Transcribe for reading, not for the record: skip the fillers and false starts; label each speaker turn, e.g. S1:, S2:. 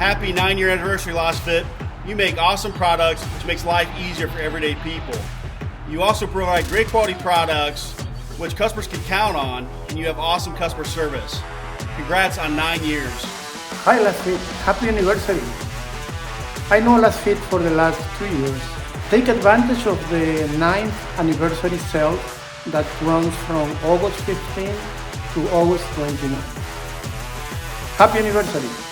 S1: Happy 9-year anniversary, Lasfit. You make awesome products, which makes life easier for everyday people. You also provide great quality products, which customers can count on, and you have awesome customer service. Congrats on 9 years.
S2: Hi Lasfit, happy anniversary. I know Lasfit for the last 2 years. Take advantage of the 9th anniversary sale that runs from August 15 to August 29. Happy anniversary.